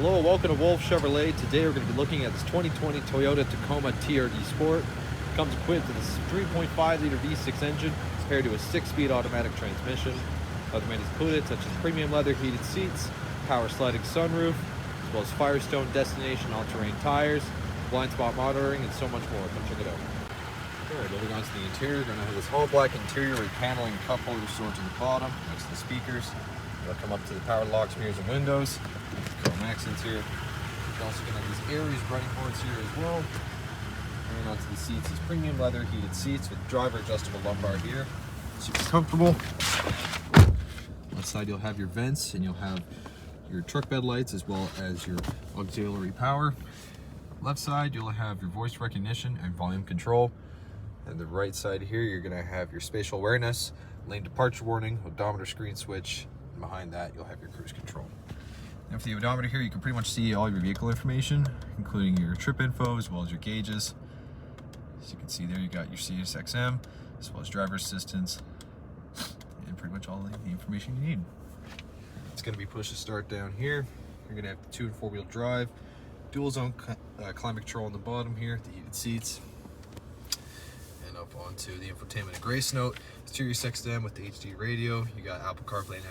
Hello, welcome to Wolfe Chevrolet. Today we're going to be looking at this 2020 Toyota Tacoma TRD Sport. It comes equipped with a 3.5 liter V6 engine. It's paired to a 6-speed automatic transmission. Other amenities included such as premium leather heated seats, power sliding sunroof, as well as Firestone destination all-terrain tires, blind spot monitoring, and so much more. Come check it out. Alright, moving on to the interior, we're going to have this all black interior with paneling and cup holder storage on the bottom next to the speakers. They'll come up to the power locks, mirrors, and windows. Chrome accents here. You're also going to have these Aries running boards here as well. And onto the seats is premium leather heated seats with driver adjustable lumbar here. Super comfortable. Left side you'll have your vents and you'll have your truck bed lights as well as your auxiliary power. Left side you'll have your voice recognition and volume control. And the right side here you're going to have your spatial awareness, lane departure warning, odometer screen switch. Behind that you'll have your cruise control. And for the odometer here you can pretty much see all your vehicle information, including your trip info as well as your gauges. As you can see there, you got your Sirius XM as well as driver assistance and pretty much all the information you need. It's going to be push to start down here. You're going to have the 2- and 4-wheel drive, dual zone climate control on the bottom here, the heated seats, and up onto the infotainment and Grace Note. Sirius XM with the HD radio. You got Apple CarPlay and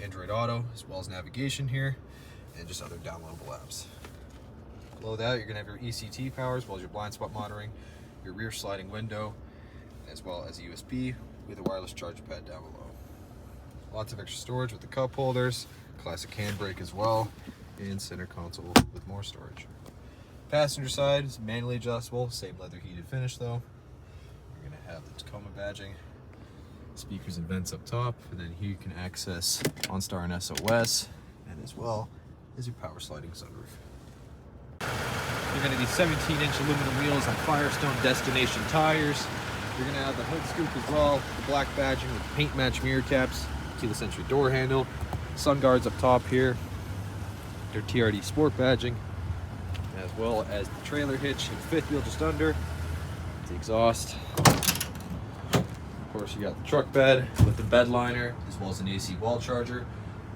Android Auto, as well as navigation here, and just other downloadable apps. Below that, you're going to have your ECT power, as well as your blind spot monitoring, your rear sliding window, as well as a USB with a wireless charge pad down below. Lots of extra storage with the cup holders, classic handbrake as well, and center console with more storage. Passenger side is manually adjustable, same leather heated finish though. You're going to have the Tacoma badging, speakers and vents up top, and then here you can access OnStar and SOS, and as well as your power sliding sunroof. You're going to need 17-inch aluminum wheels on Firestone destination tires. You're going to have the hood scoop as well, the black badging with paint match mirror caps, keyless entry door handle, sun guards up top here, your TRD Sport badging, as well as the trailer hitch and fifth wheel just under, the exhaust. Of course, you got the truck bed with the bed liner, as well as an AC wall charger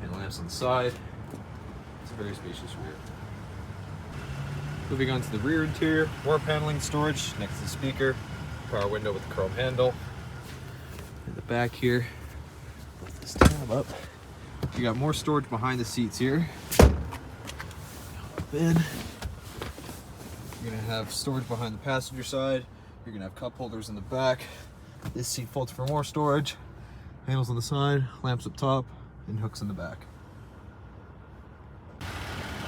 and lamps on the side. It's a very spacious rear. Moving on to the rear interior, more paneling storage next to the speaker, power window with the chrome handle. In the back here, lift this tab up. You got more storage behind the seats here. Up in. You're gonna have storage behind the passenger side. You're gonna have cup holders in the back. This seat folds for more storage, handles on the side, lamps up top, and hooks in the back.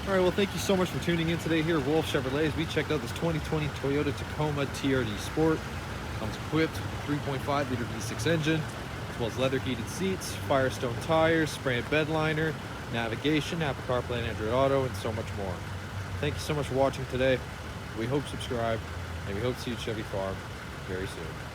All right, well, thank you so much for tuning in today here at Wolfe Chevrolet as we checked out this 2020 Toyota Tacoma TRD Sport. Comes equipped with 3.5 liter V6 engine, as well as leather heated seats, Firestone tires, spray and bed liner, navigation, Apple CarPlay and Android Auto, and so much more. Thank you so much for watching today. We hope you subscribe, and we hope to see you at Chevy Farm very soon.